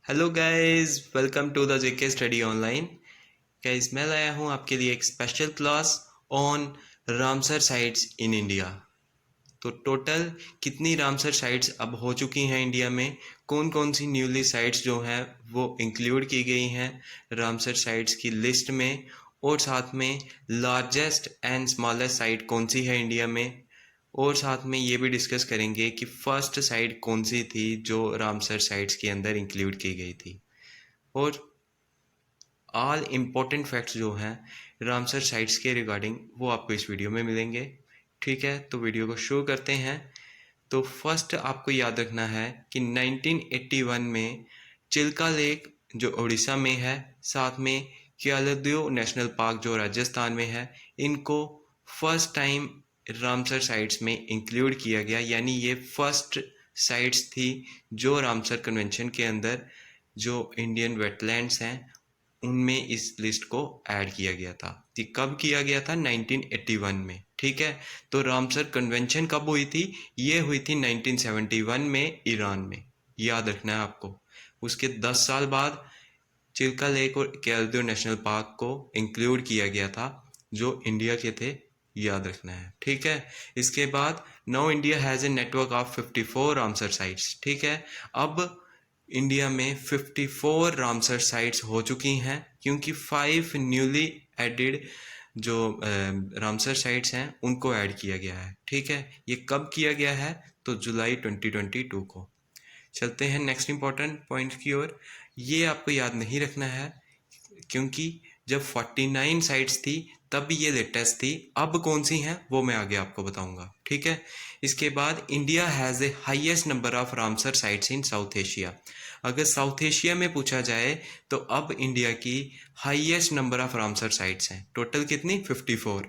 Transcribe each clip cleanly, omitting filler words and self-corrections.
Hello guys, welcome to the JK study online. Guys, मैं लाया हूँ आपके लिए एक special class on Ramsar sites in India. तो टोटल कितनी रामसर साइट्स अब हो चुकी हैं इंडिया में, कौन कौन सी न्यूली साइट्स जो हैं वो इंक्लूड की गई हैं रामसर साइट्स की लिस्ट में, और साथ में लार्जेस्ट एंड स्मॉलेस्ट साइट कौन सी है इंडिया में, और साथ में ये भी डिस्कस करेंगे कि फर्स्ट साइट कौन सी थी जो रामसर साइट्स के अंदर इंक्लूड की गई थी। और ऑल इम्पोर्टेंट फैक्ट्स जो हैं रामसर साइट्स के रिगार्डिंग वो आपको इस वीडियो में मिलेंगे। ठीक है, तो वीडियो को शुरू करते हैं। तो फर्स्ट आपको याद रखना है कि 1981 में चिल्का लेक जो उड़ीसा में है, साथ में केवलादेव नेशनल पार्क जो राजस्थान में है, इनको फर्स्ट टाइम रामसर साइट्स में इंक्लूड किया गया। यानी ये फर्स्ट साइट्स थी जो रामसर कन्वेंशन के अंदर जो इंडियन वेटलैंड्स हैं उनमें इस लिस्ट को ऐड किया गया था। कि कब किया गया था? 1981 में। ठीक है, तो रामसर कन्वेंशन कब हुई थी? ये हुई थी 1971 में ईरान में, याद रखना है आपको। उसके 10 साल बाद चिल्का लेक और केवलादेव नेशनल पार्क को इंक्लूड किया गया था जो इंडिया के थे, याद रखना है। ठीक है, इसके बाद now India has a network of 54 Ramsar sites. ठीक है, अब इंडिया में 54 रामसर साइट्स हो चुकी हैं क्योंकि 5 न्यूली एडेड जो रामसर साइट्स हैं उनको ऐड किया गया है। ठीक है, ये कब किया गया है? तो जुलाई 2022 को। चलते हैं नेक्स्ट इंपॉर्टेंट पॉइंट की ओर। ये आपको याद नहीं रखना है क्योंकि जब 49 साइट्स थी तब ये लेटेस्ट थी। अब कौन सी हैं वो मैं आगे आपको बताऊंगा। ठीक है, इसके बाद India has a highest number of Ramsar sites in south Asia. अगर साउथ एशिया में पूछा जाए तो अब इंडिया की highest number of Ramsar sites हैं। टोटल कितनी? 54।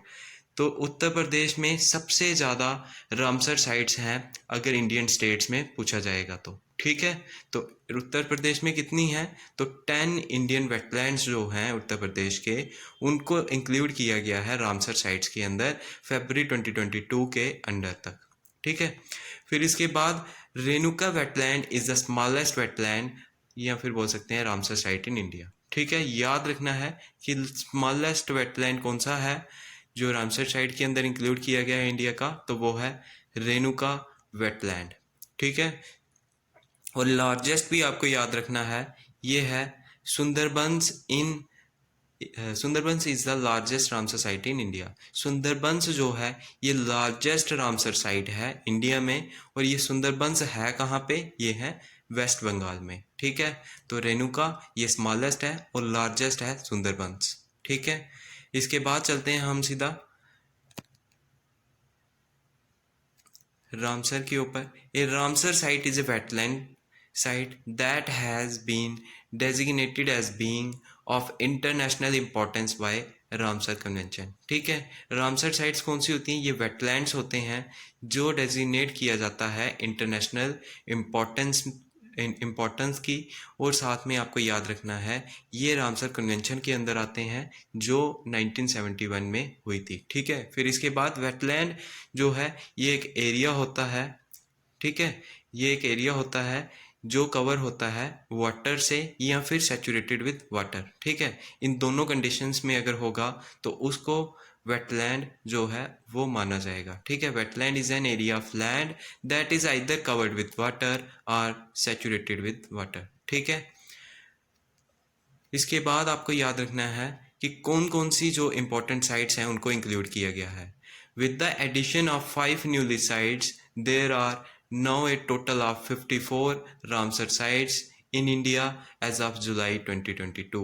तो उत्तर प्रदेश में सबसे ज़्यादा रामसर साइट्स हैं अगर इंडियन स्टेट्स में पूछा जाएगा तो। ठीक है, तो उत्तर प्रदेश में कितनी हैं? तो 10 इंडियन वेटलैंड्स जो हैं उत्तर प्रदेश के, उनको इंक्लूड किया गया है रामसर साइट्स के अंदर फरवरी 2022 के अंडर तक। ठीक है, फिर इसके बाद Renuka wetland is the smallest wetland, या फिर बोल सकते हैं रामसर साइट इन इंडिया। ठीक है, याद रखना है कि स्मॉलेस्ट वेटलैंड कौन सा है जो रामसर साइट के अंदर इंक्लूड किया गया है इंडिया का, तो वो है रेणुका वेटलैंड। ठीक है, और लार्जेस्ट भी आपको याद रखना है, ये है Sundarbans in Sundarbans is the largest Ramsar site in India. Sundarbans जो है ये लार्जेस्ट रामसर साइट है इंडिया में, और ये सुंदरबंस है कहाँ पे? ये है वेस्ट बंगाल में। ठीक है, तो रेणुका ये स्मॉलेस्ट है और लार्जेस्ट है सुंदरबंस। ठीक है, इसके बाद चलते हैं हम सीधा रामसर के ऊपर। A Ramsar site is a wetland site that has been designated as being of international importance by Ramsar convention. ठीक है, रामसर साइट्स कौन सी होती हैं? ये वेटलैंड्स होते हैं जो डेजिग्नेट किया जाता है इंटरनेशनल इम्पोर्टेंस की, और साथ में आपको याद रखना है ये रामसर कन्वेंशन के अंदर आते हैं जो 1971 में हुई थी। ठीक है, फिर इसके बाद वेटलैंड जो है ये एक एरिया होता है। ठीक है, ये एक एरिया होता है जो कवर होता है वाटर से या फिर सैचुरेटेड विद वाटर। ठीक है, इन दोनों कंडीशंस में अगर होगा तो उसको वेटलैंड जो है वो माना जाएगा। ठीक है, wetland is an area of land that is either covered with water और सैचुरेटेड विद वाटर। ठीक है, इसके बाद आपको याद रखना है कि कौन कौन सी जो इंपॉर्टेंट साइट्स हैं उनको इंक्लूड किया गया है। With the addition of 5 newly sites there are now a total of 54 Ramsar sites in India as of July 2022.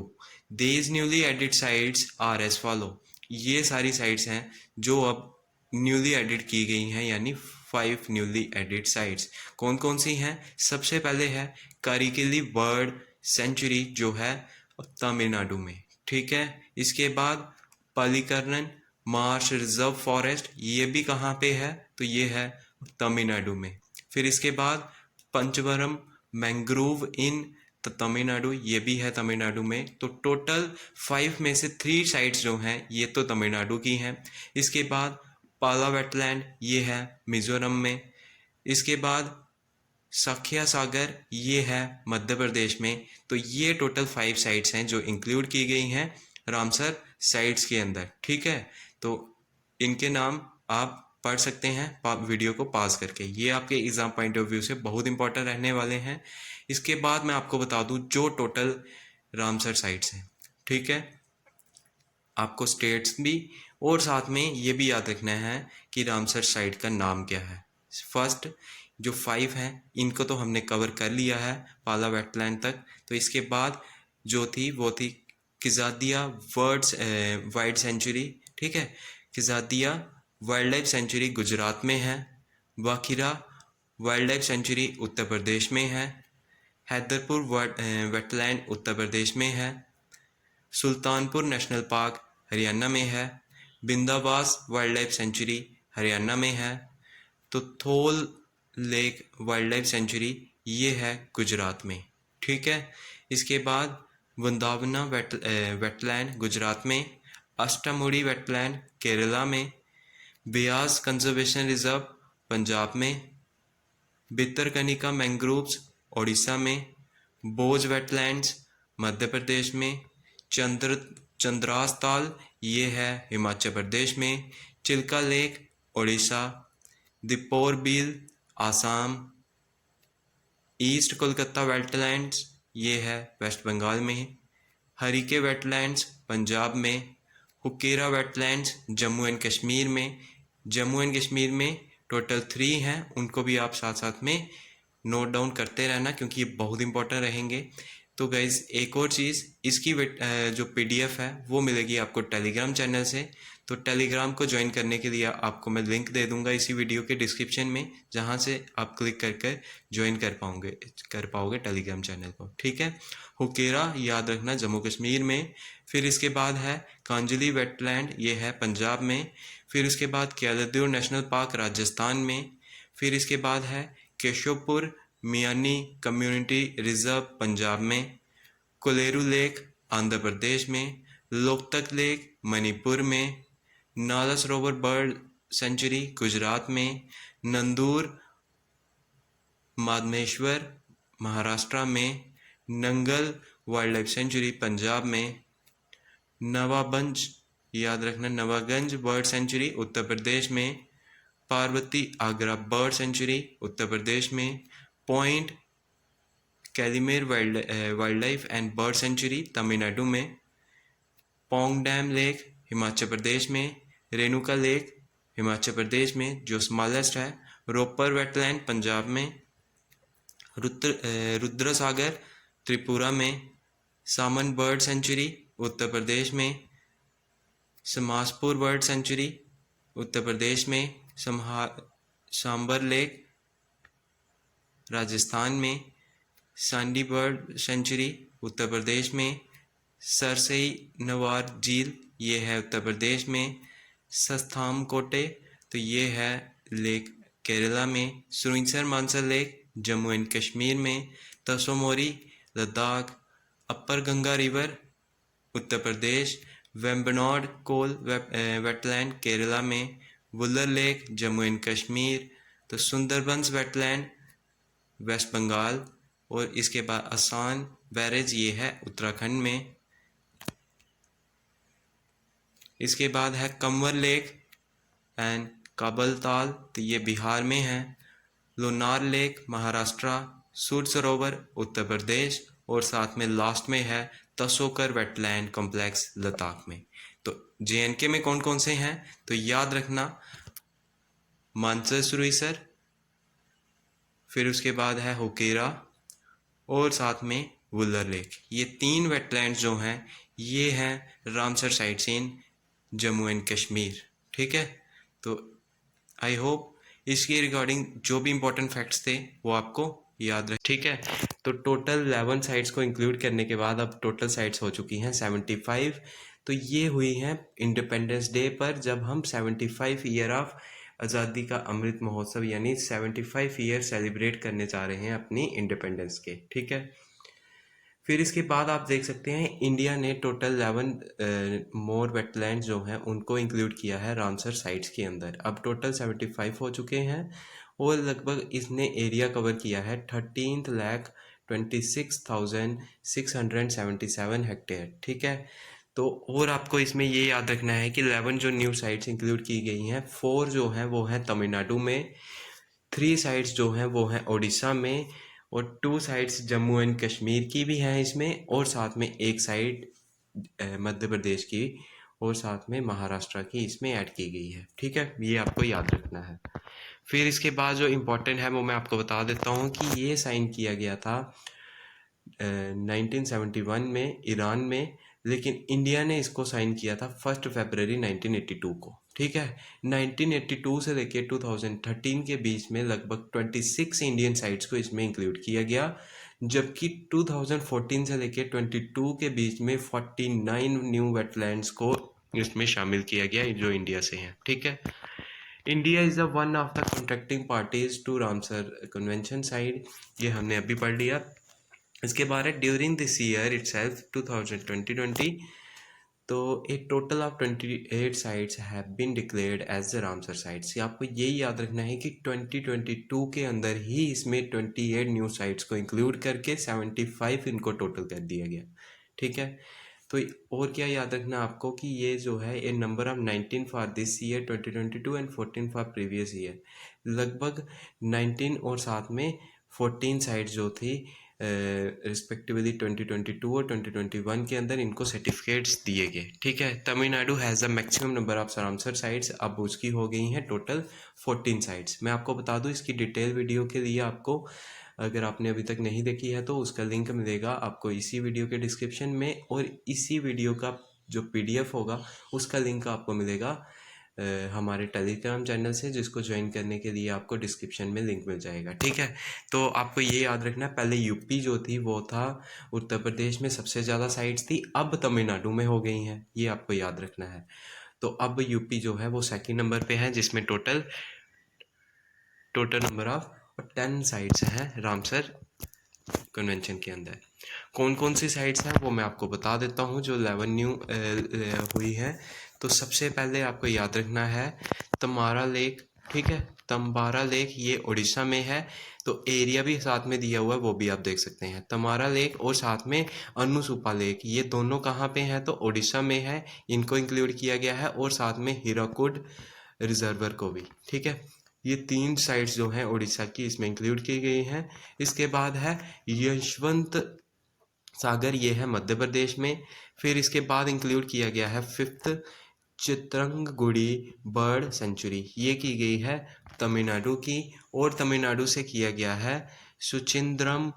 These newly added sites are as follow. ये सारी sites हैं जो अब newly added की गई हैं, यानी 5 newly added sites। कौन कौन सी हैं? सबसे पहले है कारिकेली बर्ड सेंचुरी जो है तमिलनाडु में। ठीक है, इसके बाद पालीकरनन मार्श रिजर्व फॉरेस्ट, ये भी कहाँ पे है? तो ये है तमिलनाडु में। फिर इसके बाद पंचवरम मैंग्रोव इन तमिलनाडु, ये भी है तमिलनाडु में। तो टोटल 5 में से 3 साइट्स जो हैं ये तो तमिलनाडु की हैं। इसके बाद पाला वेटलैंड, ये है मिजोरम में। इसके बाद सखिया सागर ये है मध्य प्रदेश में। तो ये टोटल 5 साइट्स हैं जो इंक्लूड की गई हैं रामसर साइट्स के अंदर, ठीक है। तो इनके नाम आप पढ़ सकते हैं वीडियो को पॉज करके, ये आपके एग्जाम पॉइंट ऑफ व्यू से बहुत इंपॉर्टेंट रहने वाले हैं। इसके बाद मैं आपको बता दूं जो टोटल रामसर साइट्स हैं, ठीक है। आपको स्टेट्स भी और साथ में ये भी याद रखना है कि रामसर साइट का नाम क्या है। फर्स्ट जो 5 हैं इनको तो हमने कवर कर लिया है पाला वेटलैंड तक। तो इसके बाद जो थी वो थी किजादिया वाइल्ड सेंचुरी, ठीक है। किजादिया वाइल्ड लाइफ सेंचुरी गुजरात में है। वाखिरा wild life sanctuary Uttar Pradesh में है। हैदरपुर वेटलैंड उत्तर प्रदेश में है। सुल्तानपुर नेशनल पार्क हरियाणा में है। बिंदाबास वाइल्ड लाइफ सेंचुरी हरियाणा में है। तो थोल लेक वाइल्ड लाइफ सेंचुरी ये है गुजरात में, ठीक है। इसके बाद वृंदावना वेटलैंड गुजरात में। अष्टामुड़ी वेटलैंड केरला में। ब्यास कंजर्वेशन रिजर्व पंजाब में। भितरकनिका मैंग्रोव्स ओडिशा में। बोझ वेटलैंड्स मध्य प्रदेश में। चंद्रास ताल ये है हिमाचल प्रदेश में। चिल्का लेक ओडिशा। दीपोर बील आसाम। ईस्ट कोलकाता वेटलैंड्स ये है वेस्ट बंगाल में। हरिके वेटलैंड्स पंजाब में। हुकेरा वेटलैंड्स जम्मू एंड कश्मीर में। जम्मू एंड कश्मीर में टोटल 3 हैं, उनको भी आप साथ साथ में नोट डाउन करते रहना क्योंकि ये बहुत इंपॉर्टेंट रहेंगे। तो गाइज एक और चीज़, इसकी जो पीडीएफ है वो मिलेगी आपको टेलीग्राम चैनल से। तो टेलीग्राम को ज्वाइन करने के लिए आपको मैं लिंक दे दूंगा इसी वीडियो के डिस्क्रिप्शन में, जहां से आप क्लिक करके ज्वाइन कर पाओगे टेलीग्राम चैनल को, ठीक है। हुकेरा याद रखना जम्मू कश्मीर में। फिर इसके बाद है कांजली वेटलैंड, ये है पंजाब में। फिर उसके बाद केलादूर नेशनल पार्क राजस्थान में। फिर इसके बाद है केशवपुर मियानी कम्युनिटी रिजर्व पंजाब में। कोलेरू लेक आंध्र प्रदेश में। लोकतक लेक मणिपुर में। नाला सरोवर बर्ड सेंचुरी गुजरात में। नंदूर माधमेश्वर महाराष्ट्र में। Nangal wild life sanctuary Punjab में। नवाबगंज याद रखना नवागंज बर्ड सेंचुरी उत्तर प्रदेश में। पार्वती आगरा बर्ड सेंचुरी उत्तर प्रदेश में। Point Calimere wildlife and bird sanctuary Tamil Nadu में। पोंग डैम लेक हिमाचल प्रदेश में। रेणुका लेक हिमाचल प्रदेश में जो स्मॉलेस्ट है। रोपर वेटलैंड पंजाब में। रुद्र सागर त्रिपुरा में। सामन बर्ड सेंचुरी उत्तर प्रदेश में। समासपुर बर्ड सेंचुरी उत्तर प्रदेश में। सांबर लेक राजस्थान में। सांडी बर्ड सेंचुरी उत्तर प्रदेश में। सरसई नवार झील ये है उत्तर प्रदेश में। सस्थाम कोटे तो ये है लेक केरला में। सुरिंसर मानसर लेक जम्मू एंड कश्मीर में। तसोमोरी लद्दाख। अपर गंगा रिवर उत्तर प्रदेश। वेम्बनाड कोल वेटलैंड केरला में। Wular lake Jammu and Kashmir. तो सुंदरबंस वेटलैंड वेस्ट बंगाल। और इसके बाद आसान बैरेज ये है उत्तराखंड में। इसके बाद है कंवर लेक एंड काबल ताल तो ये बिहार में है। लोनार लेक महाराष्ट्र। सूर सरोवर उत्तर प्रदेश। और साथ में लास्ट में है तसोकर वेटलैंड कॉम्प्लेक्स लद्दाख में। तो जेएनके में कौन कौन से हैं तो याद रखना मानसर सुरिसर, फिर उसके बाद है हुकेरा और साथ में वुलर लेक। ये 3 वेटलैंड्स जो हैं ये हैं Ramsar sites in Jammu and Kashmir, ठीक है। तो आई होप इसके रिगार्डिंग जो भी इम्पोर्टेंट फैक्ट्स थे वो आपको याद रहे, ठीक है। तो टोटल 11 साइट्स को इंक्लूड करने के बाद अब टोटल साइट्स हो चुकी हैं 75। तो ये हुई हैं इंडिपेंडेंस डे पर, जब हम 75 ईयर ऑफ आज़ादी का अमृत महोत्सव यानी 75 ईयर सेलिब्रेट करने जा रहे हैं अपनी इंडिपेंडेंस के, ठीक है। फिर इसके बाद आप देख सकते हैं इंडिया ने टोटल 11 मोर वेटलैंड जो हैं उनको इंक्लूड किया है रामसर साइट्स के अंदर। अब टोटल 75 हो चुके हैं और लगभग इसने एरिया कवर किया है 13,26,677 हेक्टेयर। ठीक है, तो और आपको इसमें ये याद रखना है कि 11 जो न्यू साइट्स इंक्लूड की गई हैं, 4 जो हैं वो हैं तमिलनाडु में, 3 साइट्स जो हैं वो हैं उड़ीसा में, और 2 साइट्स जम्मू एंड कश्मीर की भी हैं इसमें, और साथ में एक साइट मध्य प्रदेश की और साथ में महाराष्ट्र की इसमें ऐड की गई है। ठीक है, ये आपको याद रखना है। फिर इसके बाद जो इम्पोर्टेंट है वो मैं आपको बता देता हूँ कि ये साइन किया गया था 1971 में ईरान में, लेकिन इंडिया ने इसको साइन किया था 1 फरवरी 1982 को। ठीक है, 1982 से लेके 2013 के बीच में लगभग 26 इंडियन साइट्स को इसमें इंक्लूड किया गया, जबकि 2014 से लेके 22 के बीच में 49 न्यू वेटलैंड्स को इसमें शामिल किया गया जो इंडिया से हैं। ठीक है, India is the one of the contracting parties to Ramsar convention site, ये हमने अभी पढ़ लिया। इसके बाद है ड्यूरिंग दिस ईयर इटसेल्फ 2020 तो a total of 28 sites have been declared as the Ramsar sites. आपको यही याद रखना है कि 2022 के अंदर ही इसमें 28 न्यू साइट्स को इंक्लूड करके 75 इनको टोटल कर दिया गया। ठीक है, तो और क्या याद रखना आपको कि ये जो है ये number of 19 for this year 2022 and 14 for previous year, लगभग 19 और साथ में 14 साइट्स जो थी रिस्पेक्टिवली 2022 और 2021 के अंदर इनको सर्टिफिकेट्स दिए गए। ठीक है, Tamil Nadu has the maximum number of Ramsar sites, अब उसकी हो गई हैं टोटल 14 साइट्स। मैं आपको बता दूं इसकी डिटेल वीडियो के लिए आपको, अगर आपने अभी तक नहीं देखी है तो उसका लिंक मिलेगा आपको इसी वीडियो के डिस्क्रिप्शन में, और इसी वीडियो का जो PDF होगा उसका लिंक आपको मिलेगा हमारे टेलीग्राम चैनल से, जिसको ज्वाइन करने के लिए आपको डिस्क्रिप्शन में लिंक मिल जाएगा। ठीक है, तो आपको ये याद रखना, पहले यूपी जो थी वो था, उत्तर प्रदेश में सबसे ज़्यादा साइट्स थी, अब तमिलनाडु में हो गई हैं, ये आपको याद रखना है। तो अब यूपी जो है वो सेकंड नंबर पे है, जिसमें टोटल नंबर ऑफ 10 साइट्स हैं रामसर कन्वेंशन के अंदर। कौन कौन सी साइट्स हैं वो मैं आपको बता देता हूँ जो 11 न्यू हुई हैं। तो सबसे पहले आपको याद रखना है तमारा लेक। ठीक है, तम्बारा लेक ये उड़ीसा में है, तो एरिया भी साथ में दिया हुआ है वो भी आप देख सकते हैं। तमारा लेक और साथ में अनुसुपा लेक, ये दोनों कहाँ पे हैं तो उड़ीसा में है, इनको इंक्लूड किया गया है, और साथ में हीराकुड रिजर्वर को भी। ठीक है, ये 3 साइट्स जो हैं उड़ीसा की इसमें इंक्लूड की गई हैं। इसके बाद है यशवंत सागर, ये है मध्य प्रदेश में। फिर इसके बाद इंक्लूड किया गया है 5th चित्रंगगुड़ी बर्ड सेंचुरी, ये की गई है तमिलनाडु की, और तमिलनाडु से किया गया है सुचिंद्रम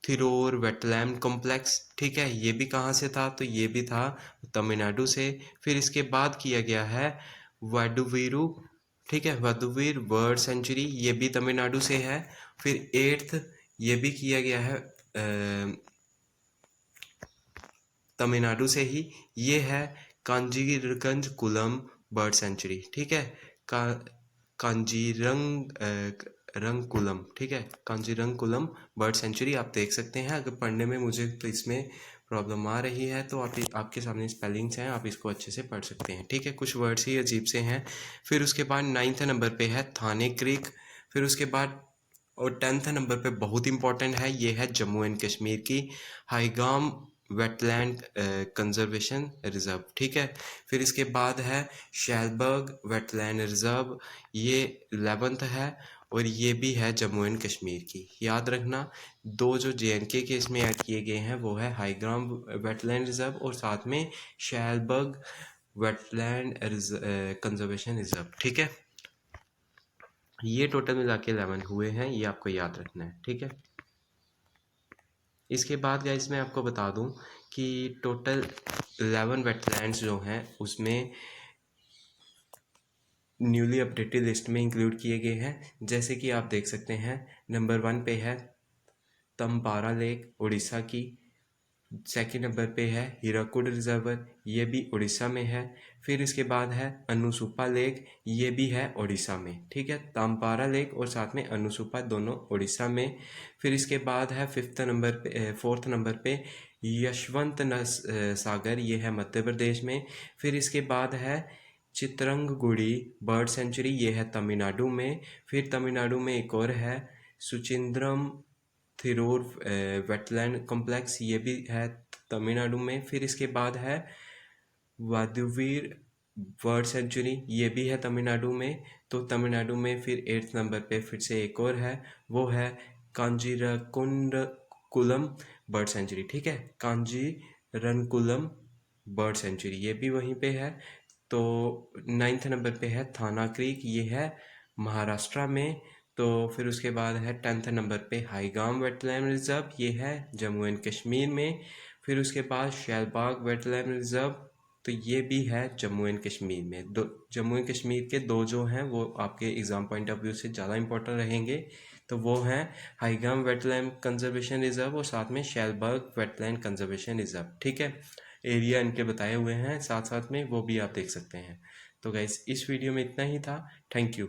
थिरोर वेटलैंड कॉम्प्लेक्स। ठीक है, ये भी कहाँ से था तो ये भी था तमिलनाडु से। फिर इसके बाद किया गया है वाडुवीरू, ठीक है, वादुवीर बर्ड सेंचुरी, ये भी तमिलनाडु से है। फिर 8th ये भी किया गया है तमिलनाडु से ही, ये है कांजीरगंज कुलम बर्ड सेंचुरी। ठीक है, का कांजीरंगकुलम, ठीक है, कांजीरंगकुलम बर्ड सेंचुरी आप देख सकते हैं। अगर पढ़ने में मुझे तो इसमें प्रॉब्लम आ रही है तो आपके सामने स्पेलिंग्स हैं, आप इसको अच्छे से पढ़ सकते हैं। ठीक है, कुछ वर्ड्स ही अजीब से हैं। फिर उसके बाद 9th नंबर पे है थाने क्रीक। फिर उसके बाद और 10th नंबर पे बहुत इंपॉर्टेंट है, ये है जम्मू एंड कश्मीर की हाईगाम वेटलैंड कंजर्वेशन रिजर्व। ठीक है, फिर इसके बाद है शैलबर्ग वेटलैंड रिजर्व, ये 11th है, और ये भी है जम्मू एंड कश्मीर की। याद रखना 2 जो JNK के इसमें ऐड किए गए हैं वो है हाईग्राम वेटलैंड रिजर्व और साथ में शैलबर्ग वेटलैंड कंजर्वेशन रिजर्व। ठीक है, ये टोटल मिला के 11 हुए हैं, ये आपको याद रखना है। ठीक है, इसके बाद गाइस मैं आपको बता दूं कि टोटल 11 वेटलैंड्स जो हैं उसमें न्यूली अपडेटेड लिस्ट में इंक्लूड किए गए हैं। जैसे कि आप देख सकते हैं नंबर 1 पे है तम्बारा लेक उड़ीसा की, सेकंड नंबर पे है हीराकुड रिजर्वर, ये भी उड़ीसा में है। फिर इसके बाद है अनुसुपा लेक, ये भी है उड़ीसा में। ठीक है, तम्बारा लेक और साथ में अनुसुपा दोनों उड़ीसा में। फिर इसके बाद है 4th नंबर पे यशवंत सागर, ये है मध्य प्रदेश में। फिर इसके बाद है चित्रंगगुड़ी बर्ड सेंचुरी, ये है तमिलनाडु में। फिर तमिलनाडु में एक और है सुचिंद्रम थिरूर वेटलैंड कॉम्प्लेक्स, ये भी है तमिलनाडु में। फिर इसके बाद है वादुवीर बर्ड सेंचुरी, ये भी है तमिलनाडु में। तो तमिलनाडु में फिर 8th नंबर पे फिर से एक और है, वो है कांजीरकुलम बर्ड सेंचुरी। ठीक है, कांजीरनकुलम बर्ड सेंचुरी, ये भी वहीं पे है। तो 9th नंबर पे है थाना क्रीक, ये है महाराष्ट्र में। तो फिर उसके बाद है 10th नंबर पे हाईगाम वेटलैंड रिजर्व, ये है जम्मू एंड कश्मीर में। फिर उसके बाद शैलबाग वेटलैंड रिजर्व, तो ये भी है जम्मू एंड कश्मीर में। दो जम्मू एंड कश्मीर के दो जो हैं वो आपके एग्ज़ाम पॉइंट ऑफ व्यू से ज़्यादा इंपॉर्टेंट रहेंगे, तो वो हैं हाईगाम वेटलैंड कंजर्वेशन रिजर्व और साथ में शैलबाग वेटलैंड कंजर्वेशन रिजर्व। ठीक है, एरिया इनके बताए हुए हैं साथ साथ में, वो भी आप देख सकते हैं। तो गाइस इस वीडियो में इतना ही था। Thank you.